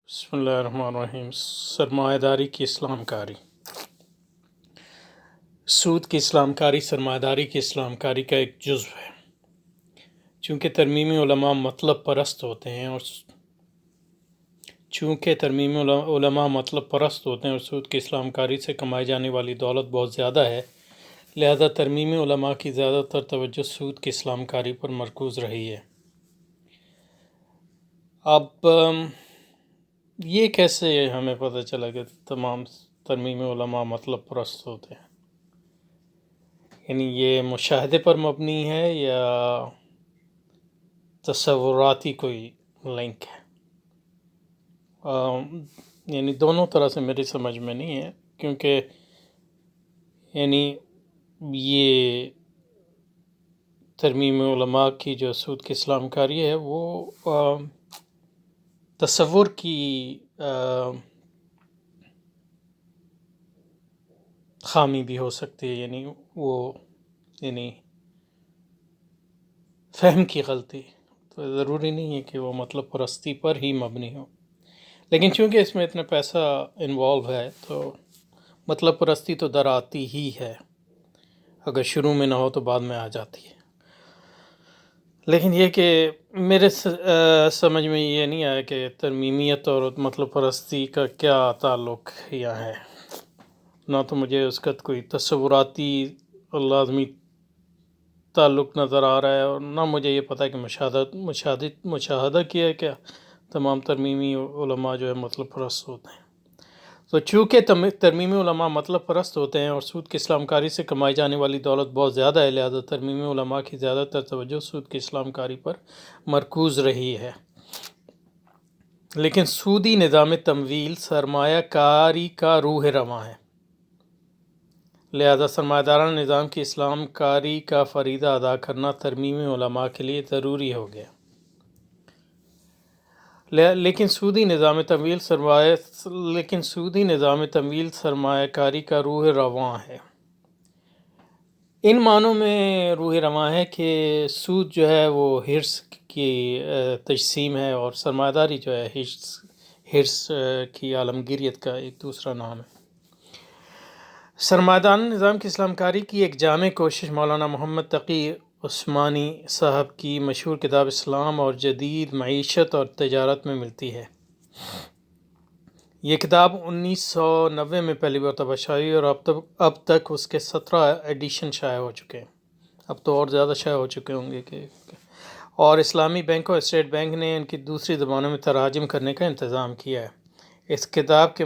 بسم اللہ الرحمن الرحیم۔ سرمایہ داری کی اسلام کاری، سود کی اسلام کاری سرمایہ داری کی اسلام کاری کا ایک جزو ہے۔ چونکہ ترمیمی علماء مطلب پرست ہوتے ہیں اور سود کی اسلام کاری سے کمائی جانے والی دولت بہت زیادہ ہے، لہذا ترمیمی علماء کی زیادہ تر توجہ سود کی اسلام کاری پر مرکوز رہی ہے۔ اب یہ کیسے ہمیں پتہ چلا کہ تمام ترمیمی علماء مطلب پرست ہوتے ہیں؟ یعنی یہ مشاہدے پر مبنی ہے یا تصوراتی کوئی لنک ہے؟ یعنی دونوں طرح سے میری سمجھ میں نہیں ہے، کیونکہ یعنی یہ ترمیم علماء کی جو سود کی اسلام کاری ہے وہ تصور کی خامی بھی ہو سکتی ہے، یعنی فہم کی غلطی، تو ضروری نہیں ہے کہ وہ مطلب پرستی پر ہی مبنی ہو، لیکن چونکہ اس میں اتنا پیسہ انوالو ہے تو مطلب پرستی تو در آتی ہی ہے، اگر شروع میں نہ ہو تو بعد میں آ جاتی ہے۔ لیکن یہ کہ میرے سمجھ میں یہ نہیں آیا کہ ترمیمیت اور مطلب پرستی کا کیا تعلق یہاں ہے، نہ تو مجھے اس کا کوئی تصوراتی اور لازمی تعلق نظر آ رہا ہے، اور نہ مجھے یہ پتہ ہے کہ مشاہدہ کیا ہے کہ تمام ترمیمی علماء جو ہے مطلب پرست ہوتے ہیں۔ تو چونکہ ترمیمی علماء مطلب پرست ہوتے ہیں اور سود کی اسلام کاری سے کمائی جانے والی دولت بہت زیادہ ہے، لہذا ترمیمی علماء کی زیادہ تر توجہ سود کی اسلام کاری پر مرکوز رہی ہے۔ لیکن سودی نظام تمویل سرمایہ کاری کا روح رواں ہے، لہذا سرمایہ دارانہ نظام کی اسلام کاری کا فریضہ ادا کرنا ترمیمی علماء کے لیے ضروری ہو گیا۔ لیکن سودی نظام تمویل سرمایہ کاری کا روح رواں ہے۔ ان معنوں میں روح رواں ہے کہ سود جو ہے وہ حرص کی تجسیم ہے، اور سرمایہ داری جو ہے حرص کی عالمگیریت کا ایک دوسرا نام ہے۔ سرمایہ دارانہ نظام کی اسلام کاری کی ایک جامع کوشش مولانا محمد تقی عثمانی صاحب کی مشہور کتاب اسلام اور جدید معیشت اور تجارت میں ملتی ہے۔ یہ کتاب 1990 میں پہلی مرتبہ شائع ہوئی، اور اب تک اس کے 17 ایڈیشن شائع ہو چکے ہیں، اب تو اور زیادہ شائع ہو چکے ہوں گے اور اسلامی بینک اور اسٹیٹ بینک نے ان کی دوسری زبانوں میں تراجم کرنے کا انتظام کیا ہے۔ اس کتاب کے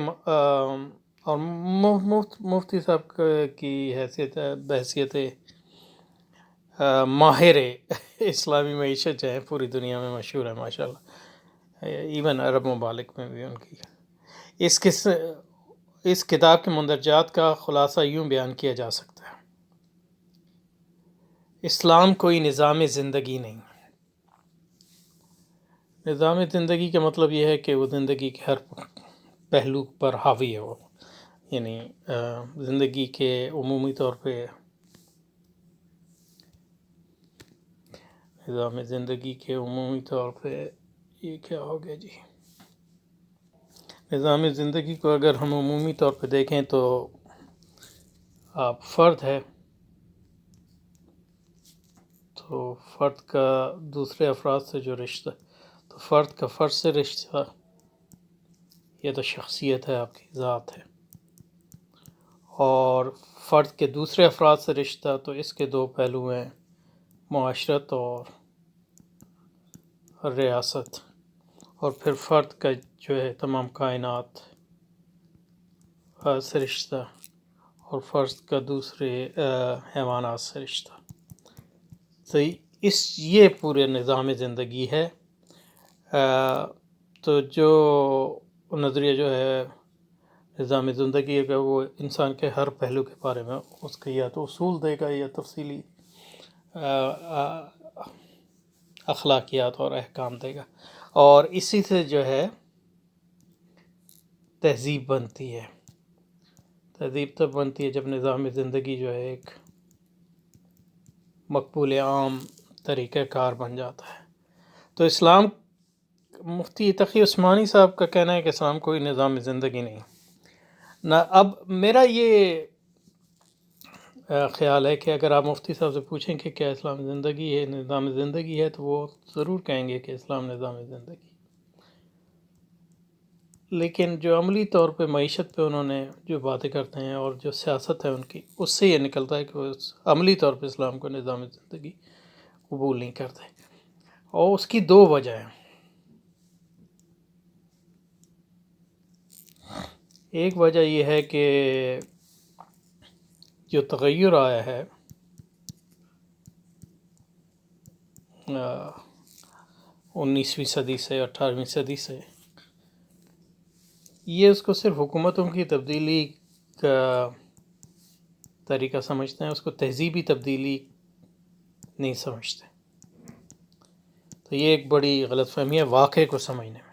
اور مفتی صاحب کی بحیثیت ماہر اسلامی معیشت جو ہے پوری دنیا میں مشہور ہے ماشاءاللہ، ایون عرب ممالک میں بھی ان کی۔ اس کتاب کے مندرجات کا خلاصہ یوں بیان کیا جا سکتا ہے: اسلام کوئی نظام زندگی نہیں۔ نظام زندگی کا مطلب یہ ہے کہ وہ زندگی کے ہر پہلو پر حاوی ہو، یعنی زندگی کے عمومی طور پہ یہ کیا ہو گیا جی، نظام زندگی کو اگر ہم عمومی طور پہ دیکھیں تو فرد ہے، تو فرد کا دوسرے افراد سے جو رشتہ، تو فرد کا فرد سے رشتہ، یہ تو شخصیت ہے، آپ کی ذات ہے، اور فرد کے دوسرے افراد سے رشتہ، تو اس کے دو پہلو ہیں، معاشرت اور ریاست، اور پھر فرد کا جو ہے تمام کائنات سے رشتہ، اور فرد کا دوسرے حیوانات سے رشتہ۔ تو یہ پورے نظام زندگی ہے۔ تو جو نظریہ جو ہے نظام زندگی کا، وہ انسان کے ہر پہلو کے بارے میں اس کے یا تو اصول دے گا یا تفصیلی اخلاقیات اور احکام دے گا، اور اسی سے جو ہے تہذیب بنتی ہے۔ تہذیب تب بنتی ہے جب نظام زندگی جو ہے ایک مقبول عام طریقہ کار بن جاتا ہے۔ تو اسلام مفتی تقی عثمانی صاحب کا کہنا ہے کہ اسلام کوئی نظام زندگی نہیں نہ. اب میرا یہ خیال ہے کہ اگر آپ مفتی صاحب سے پوچھیں کہ کیا اسلام زندگی ہے، نظام زندگی ہے، تو وہ ضرور کہیں گے کہ اسلام نظام زندگی. لیکن جو عملی طور پہ معیشت پہ انہوں نے جو باتیں کرتے ہیں اور جو سیاست ہے ان کی، اس سے یہ نکلتا ہے کہ وہ عملی طور پہ اسلام کو نظام زندگی قبول نہیں کرتے. اور اس کی دو وجہ ہیں. ایک وجہ یہ ہے کہ جو تغیر آیا ہے 19ویں صدی سے 18ویں صدی سے، یہ اس کو صرف حکومتوں کی تبدیلی کا طریقہ سمجھتے ہیں، اس کو تہذیبی تبدیلی نہیں سمجھتے. تو یہ ایک بڑی غلط فہمی ہے واقعے کو سمجھنے میں.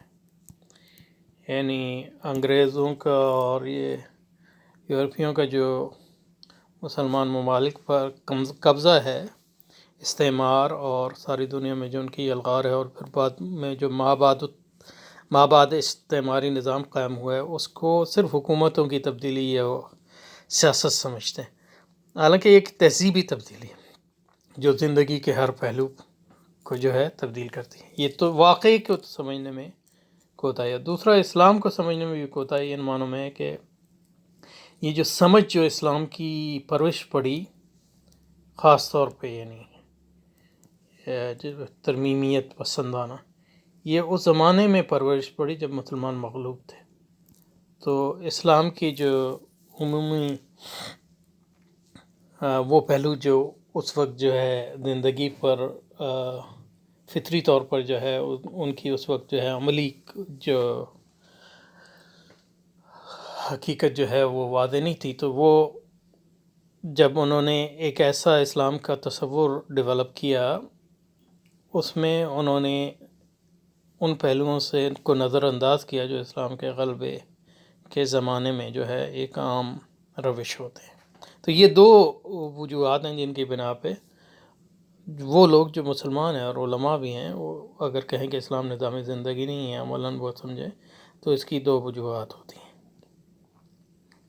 یعنی انگریزوں کا اور یہ یورپیوں کا جو مسلمان ممالک پر قبضہ ہے، استعمار، اور ساری دنیا میں جو ان کی یلغار ہے، اور پھر بعد میں جو مابعد استعماری نظام قائم ہوا ہے، اس کو صرف حکومتوں کی تبدیلی یا سیاست سمجھتے ہیں. حالانکہ ایک تہذیبی تبدیلی ہے جو زندگی کے ہر پہلو کو جو ہے تبدیل کرتی ہے. یہ تو واقعی کو سمجھنے میں کوتاہی ہے. دوسرا، اسلام کو سمجھنے میں بھی کوتاہی ان معنوں میں ہے کہ یہ جو سمجھ جو اسلام کی پرورش پڑی، خاص طور پہ یعنی ترمیمیت پسندانہ، یہ اس زمانے میں پرورش پڑی جب مسلمان مغلوب تھے. تو اسلام کی جو عمومی وہ پہلو جو اس وقت جو ہے زندگی پر فطری طور پر جو ہے ان کی اس وقت جو ہے عملی جو حقیقت جو ہے وہ واضح نہیں تھی، تو وہ جب انہوں نے ایک ایسا اسلام کا تصور ڈیولپ کیا، اس میں انہوں نے ان پہلوؤں سے کو نظر انداز کیا جو اسلام کے غلبے کے زمانے میں جو ہے ایک عام روش ہوتے ہیں. تو یہ دو وجوہات ہیں جن کی بنا پہ وہ لوگ جو مسلمان ہیں اور علماء بھی ہیں، وہ اگر کہیں کہ اسلام نظام زندگی نہیں ہے عملاً وہ سمجھیں، تو اس کی دو وجوہات ہوتی ہیں.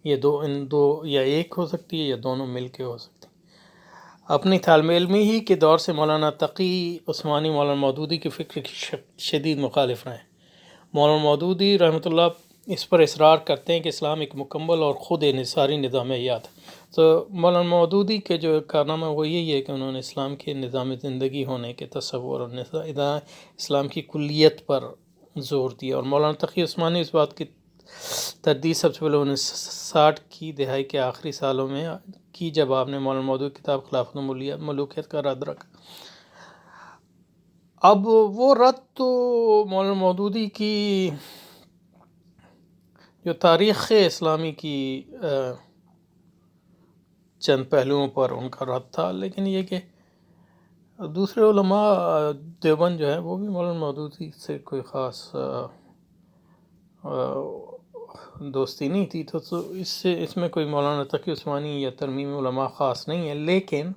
یہ ان دو یا ایک ہو سکتی ہے یا دونوں مل کے ہو سکتی ہیں. اپنی طالب علمی ہی کے دور سے مولانا تقی عثمانی مولانا مودودی کی فکر کی شدید مخالف رہے ہیں. مولانا مودودی رحمۃ اللہ اس پر اصرار کرتے ہیں کہ اسلام ایک مکمل اور خود انحصاری نظام حیات ہے. تو مولانا مودودی کے جو کارنامہ وہ یہی ہے کہ انہوں نے اسلام کے نظام زندگی ہونے کے تصور اور اسلام کی کلیت پر زور دیا. اور مولانا تقی عثمانی اس بات کی تردید سب سے پہلے 1960 کی دہائی کے آخری سالوں میں کی، جب آپ نے مولانا مودودی کی کتاب خلافت و ملوکیت کا رد رکھا. اب وہ رد تو مولانا مودودی کی جو تاریخ اسلامی کی چند پہلوؤں پر ان کا رد تھا، لیکن یہ کہ دوسرے علماء دیوبند جو ہے وہ بھی مولانا مودودی سے کوئی خاص دوستی نہیں تھی، تو اس میں کوئی مولانا تقی عثمانی یا ترمیم علماء خاص نہیں ہے. لیکن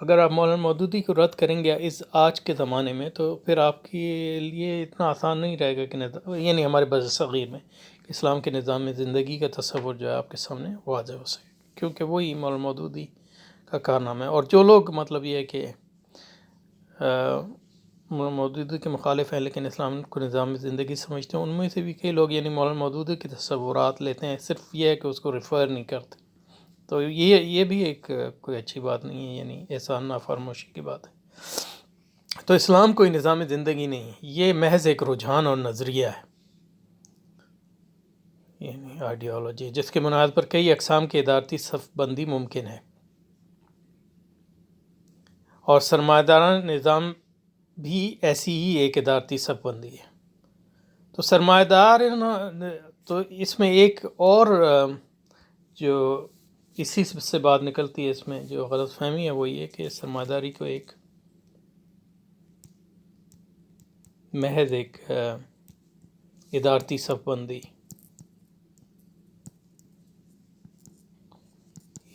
اگر آپ مولانا مودودی کو رد کریں گے اس آج کے زمانے میں، تو پھر آپ کے لیے اتنا آسان نہیں رہے گا کہ یعنی ہمارے بر صغیر میں کہ اسلام کے نظام میں زندگی کا تصور جو ہے آپ کے سامنے واضح ہو سکے، کیونکہ وہی مولانا مودودی کا کارنامہ ہے. اور جو لوگ مطلب یہ ہے کہ مولانا مودودی کے مخالف ہیں لیکن اسلام کو نظام زندگی سمجھتے ہیں، ان میں سے بھی کئی لوگ یعنی مولانا مودودی کے تصورات لیتے ہیں، صرف یہ ہے کہ اس کو ریفر نہیں کرتے. تو یہ بھی ایک کوئی اچھی بات نہیں ہے، یعنی احسان نافرموشی کی بات ہے. تو اسلام کوئی نظام زندگی نہیں ہے، یہ محض ایک رجحان اور نظریہ ہے، یعنی آئیڈیالوجی، جس کے بنیاد پر کئی اقسام کی ادارتی صف بندی ممکن ہے. اور سرمایہ دارانہ نظام بھی ایسی ہی ایک ادارتی صف بندی ہے. تو سرمایہ دار تو اس میں ایک اور جو اسی سے بات نکلتی ہے، اس میں جو غلط فہمی ہے وہ یہ کہ سرمایہ داری کو ایک محض ایک ادارتی صف بندی،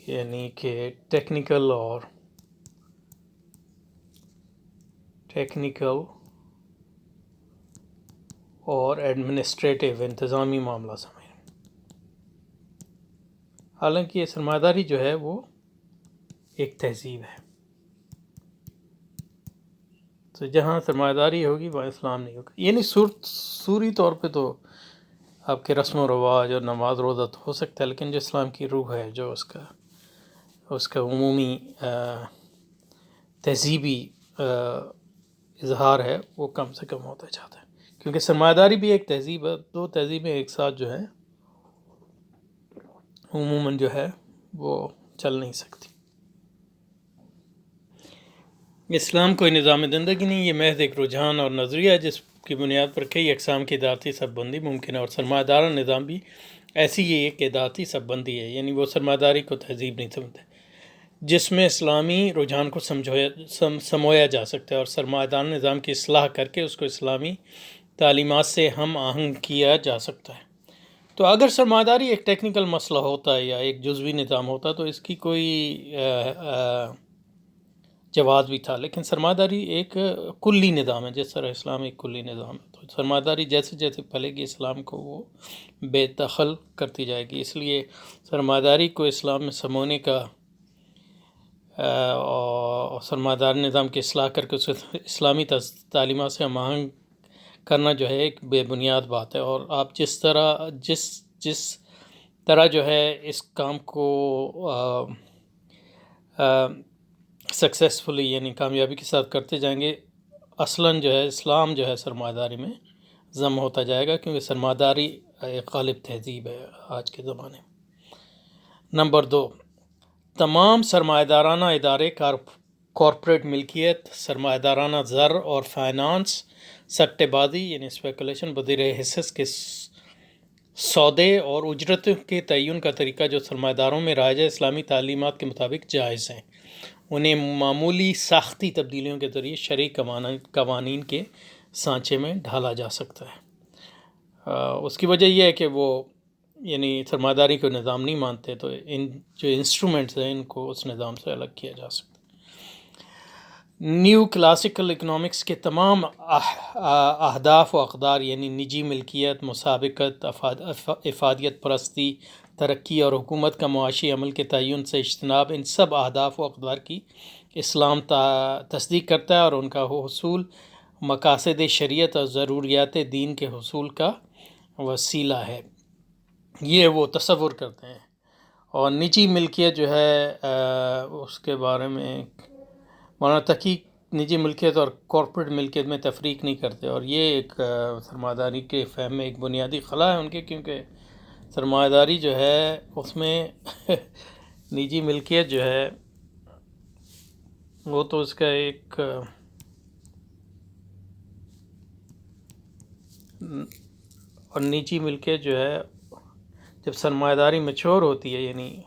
یعنی کہ ٹیکنیکل اور ایڈمنسٹریٹو انتظامی معاملہ سمجھیں. حالانکہ یہ سرمایہ داری جو ہے وہ ایک تہذیب ہے. تو جہاں سرمایہ داری ہوگی وہاں اسلام نہیں ہوگا. یعنی سوری طور پہ تو آپ کے رسم و رواج اور نماز روزہ تو ہو سکتا ہے، لیکن جو اسلام کی روح ہے، جو اس کا عمومی تہذیبی اظہار ہے، وہ کم سے کم ہوتا جاتا ہے. کیونکہ سرمایہ داری بھی ایک تہذیب ہے. دو تہذیبیں ایک ساتھ جو ہے عموماً جو ہے وہ چل نہیں سکتی. اسلام کوئی نظام زندگی نہیں، یہ محض ایک رجحان اور نظریہ ہے جس کی بنیاد پر کئی اقسام کی ذاتی سب بندی ممکن ہے، اور سرمایہ دارانہ نظام بھی ایسی ہی ایک ذاتی سب بندی ہے. یعنی وہ سرمایہ داری کو تہذیب نہیں سمجھتے، جس میں اسلامی رجحان کو سمویا جا سکتا ہے اور سرمایہ دارانہ نظام کی اصلاح کر کے اس کو اسلامی تعلیمات سے ہم آہنگ کیا جا سکتا ہے. تو اگر سرمایہ داری ایک ٹیکنیکل مسئلہ ہوتا ہے یا ایک جزوی نظام ہوتا تو اس کی کوئی جواز بھی تھا، لیکن سرمایہ داری ایک کلی نظام ہے، جس طرح اسلام ایک کلی نظام ہے. تو سرمایہ داری جیسے جیسے پھیلے گی اسلام کو وہ بے دخل کرتی جائے گی. اس لیے سرمایہ داری کو اسلام میں سمونے کا اور سرمایہ داری نظام کی اصلاح کر کے اسے اسلامی تعلیمات سے ہم آہنگ کرنا جو ہے ایک بے بنیاد بات ہے. اور آپ جس طرح جو ہے اس کام کو سکسیسفلی یعنی کامیابی کے ساتھ کرتے جائیں گے، اصلاً جو ہے اسلام جو ہے سرمایہ داری میں ضم ہوتا جائے گا، کیونکہ سرمایہ داری ایک غالب تہذیب ہے آج کے زمانے میں. نمبر 2، تمام سرمایہ دارانہ ادارے کارپوریٹ ملکیت، سرمایہ دارانہ زر اور فائنانس، سٹے بازی یعنی اسپیکولیشن، بذیر حصص کے سودے اور اجرت کے تعین کا طریقہ جو سرمایہ داروں میں رائج ہے، اسلامی تعلیمات کے مطابق جائز ہیں. انہیں معمولی ساختی تبدیلیوں کے ذریعے شرعی قوانین کے سانچے میں ڈھالا جا سکتا ہے. اس کی وجہ یہ ہے کہ وہ یعنی سرمایہ داری کو نظام نہیں مانتے، تو ان جو انسٹرومنٹس ہیں ان کو اس نظام سے الگ کیا جا سکتا ہے. نیو کلاسیکل اکنامکس کے تمام اہداف و اقدار یعنی نجی ملکیت، مسابقت، افادیت پرستی، ترقی اور حکومت کا معاشی عمل کے تعین سے اجتناب، ان سب اہداف و اقدار کی اسلام تصدیق کرتا ہے اور ان کا حصول مقاصد شریعت اور ضروریات دین کے حصول کا وسیلہ ہے. یہ وہ تصور کرتے ہیں. اور نجی ملکیت جو ہے اس کے بارے میں مولانا تقی نجی ملکیت اور کارپوریٹ ملکیت میں تفریق نہیں کرتے، اور یہ ایک سرمایہ داری کے فہم میں ایک بنیادی خلا ہے ان کے، کیونکہ سرمایہ داری جو ہے اس میں نجی ملکیت جو ہے وہ تو اس کا ایک اور نجی ملکیت جو ہے جب سرمایہ داری میچور ہوتی ہے یعنی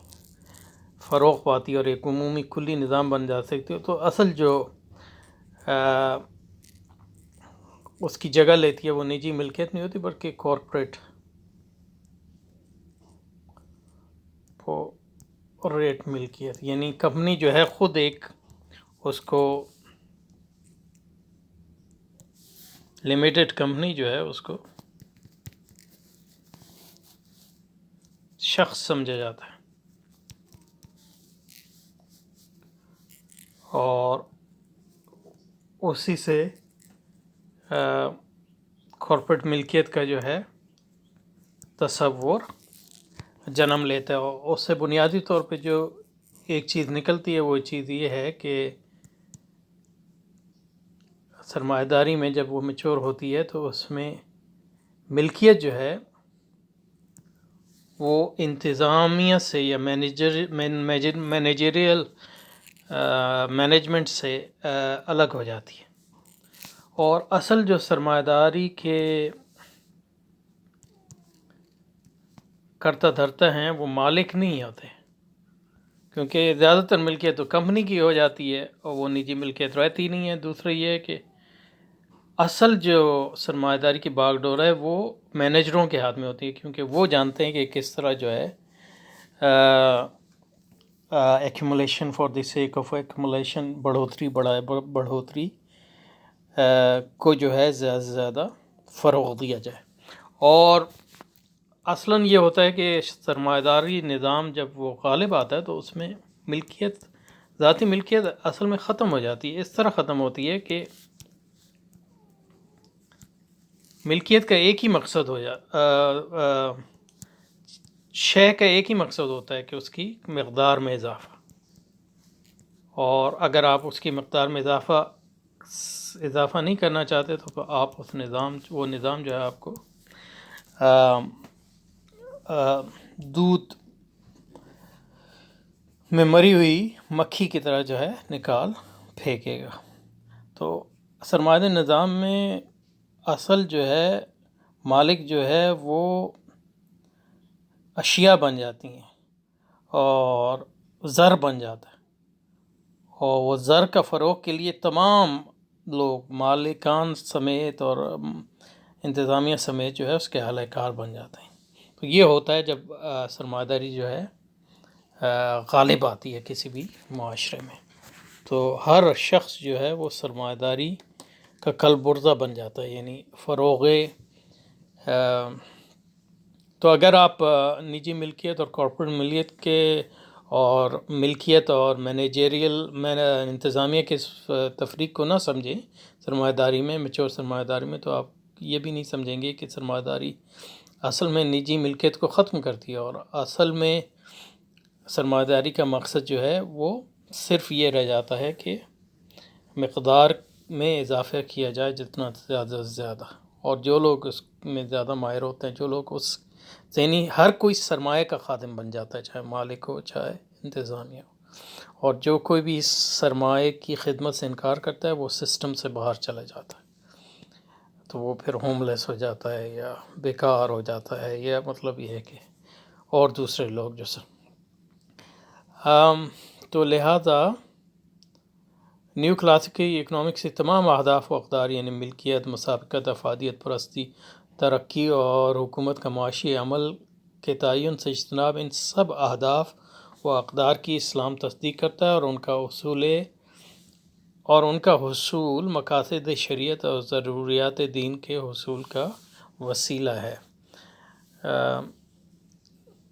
فروغ پاتی اور ایک عمومی کلی نظام بن جا سکتی ہے، تو اصل جو اس کی جگہ لیتی ہے وہ نجی ملکیت نہیں ہوتی بلکہ کارپوریٹ ریٹ ملکیت. یعنی کمپنی جو ہے خود ایک اس کو لمیٹڈ کمپنی جو ہے اس کو شخص سمجھا جاتا ہے، اور اسی سے کارپوریٹ ملکیت کا جو ہے تصور جنم لیتا ہے. اور اس سے بنیادی طور پہ جو ایک چیز نکلتی ہے وہ چیز یہ ہے کہ سرمایہ داری میں جب وہ میچور ہوتی ہے تو اس میں ملکیت جو ہے وہ انتظامیہ سے یا مینیجریل مینجمنٹ سے الگ ہو جاتی ہے، اور اصل جو سرمایہ داری کے کرتا دھرتا ہیں وہ مالک نہیں ہوتے، کیونکہ زیادہ تر ملکیت تو کمپنی کی ہو جاتی ہے اور وہ نجی ملکیت رہتی نہیں ہے. دوسرا یہ ہے کہ اصل جو سرمایہ داری کی باغ ڈور ہے وہ مینیجروں کے ہاتھ میں ہوتی ہے، کیونکہ وہ جانتے ہیں کہ کس طرح جو ہے accumulation for the sake of accumulation بڑھوتری کو جو ہے زیادہ سے زیادہ فروغ دیا جائے۔ اور اصلاً یہ ہوتا ہے کہ سرمایہ داری نظام جب وہ غالب آتا ہے تو اس میں ملکیت، ذاتی ملکیت اصل میں ختم ہو جاتی ہے۔ اس طرح ختم ہوتی ہے کہ ملکیت کا ایک ہی مقصد ہو شے کا ایک ہی مقصد ہوتا ہے کہ اس کی مقدار میں اضافہ، اور اگر آپ اس کی مقدار میں اضافہ نہیں کرنا چاہتے تو آپ اس وہ نظام جو ہے آپ کو دودھ میں مری ہوئی مکھی کی طرح جو ہے نکال پھینکے گا۔ تو سرمایہ نظام میں اصل جو ہے مالک جو ہے وہ اشیاء بن جاتی ہیں اور زر بن جاتا ہے، اور وہ زر کا فروغ کے لیے تمام لوگ مالکان سمیت اور انتظامیہ سمیت جو ہے اس کے اہل کار بن جاتے ہیں۔ تو یہ ہوتا ہے جب سرمایہ داری جو ہے غالب آتی ہے کسی بھی معاشرے میں، تو ہر شخص جو ہے وہ سرمایہ داری کا کلبرزہ بن جاتا ہے، یعنی فروغ۔ تو اگر آپ نجی ملکیت اور کارپوریٹ ملکیت کے اور ملکیت اور مینیجریل انتظامیہ کے تفریق کو نہ سمجھیں سرمایہ داری میں، میچور سرمایہ داری میں، تو آپ یہ بھی نہیں سمجھیں گے کہ سرمایہ داری اصل میں نجی ملکیت کو ختم کرتی ہے، اور اصل میں سرمایہ داری کا مقصد جو ہے وہ صرف یہ رہ جاتا ہے کہ مقدار میں اضافہ کیا جائے جتنا زیادہ سے زیادہ، اور جو لوگ اس میں زیادہ ماہر ہوتے ہیں، جو لوگ اس یعنی ہر کوئی سرمایہ کا خادم بن جاتا ہے، چاہے مالک ہو چاہے انتظامیہ ہو، اور جو کوئی بھی اس سرمایہ کی خدمت سے انکار کرتا ہے وہ سسٹم سے باہر چلا جاتا ہے، تو وہ پھر ہوم لیس ہو جاتا ہے یا بیکار ہو جاتا ہے، یا مطلب یہ ہے کہ اور دوسرے لوگ جو تو لہٰذا نیو کلاسیکی اکنامکس سے تمام اہداف و اقدار یعنی ملکیت، مسابقت، افادیت پرستی، ترقی اور حکومت کا معاشی عمل کے تعین سے اجتناب، ان سب اہداف و اقدار کی اسلام تصدیق کرتا ہے، اور ان کا حصول مقاصد شریعت اور ضروریات دین کے حصول کا وسیلہ ہے۔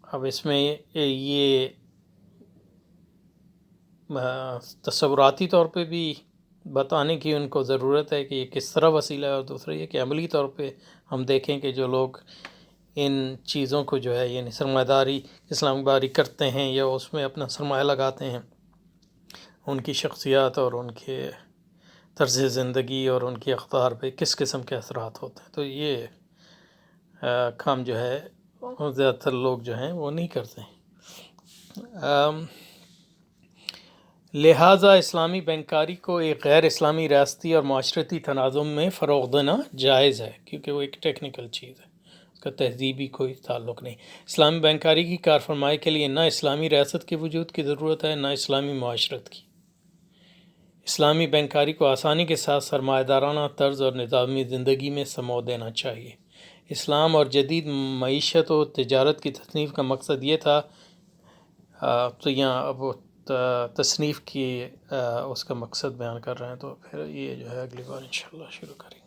اب اس میں یہ تصوراتی طور پہ بھی بتانے کی ان کو ضرورت ہے کہ یہ کس طرح وسیلہ ہے، اور دوسرا یہ کہ عملی طور پہ ہم دیکھیں کہ جو لوگ ان چیزوں کو جو ہے یعنی سرمایہ داری اسلام باری کرتے ہیں یا اس میں اپنا سرمایہ لگاتے ہیں، ان کی شخصیات اور ان کے طرز زندگی اور ان کی اقدار پہ کس قسم کے اثرات ہوتے ہیں، تو یہ کام جو ہے زیادہ تر لوگ جو ہیں وہ نہیں کرتے ہیں۔ لہٰذا اسلامی بینکاری کو ایک غیر اسلامی ریاستی اور معاشرتی تناظم میں فروغ دینا جائز ہے، کیونکہ وہ ایک ٹیکنیکل چیز ہے، اس کا تہذیبی کوئی تعلق نہیں۔ اسلامی بینکاری کی کار فرمائی کے لیے نہ اسلامی ریاست کے وجود کی ضرورت ہے نہ اسلامی معاشرت کی۔ اسلامی بینکاری کو آسانی کے ساتھ سرمایہ دارانہ طرز اور نظامی زندگی میں سمو دینا چاہیے۔ اسلام اور جدید معیشت و تجارت کی تصنیف کا مقصد یہ تھا، تو یہاں اب وہ تصنیف کی اس کا مقصد بیان کر رہے ہیں، تو پھر یہ جو ہے اگلی بار انشاءاللہ شروع کریں گے۔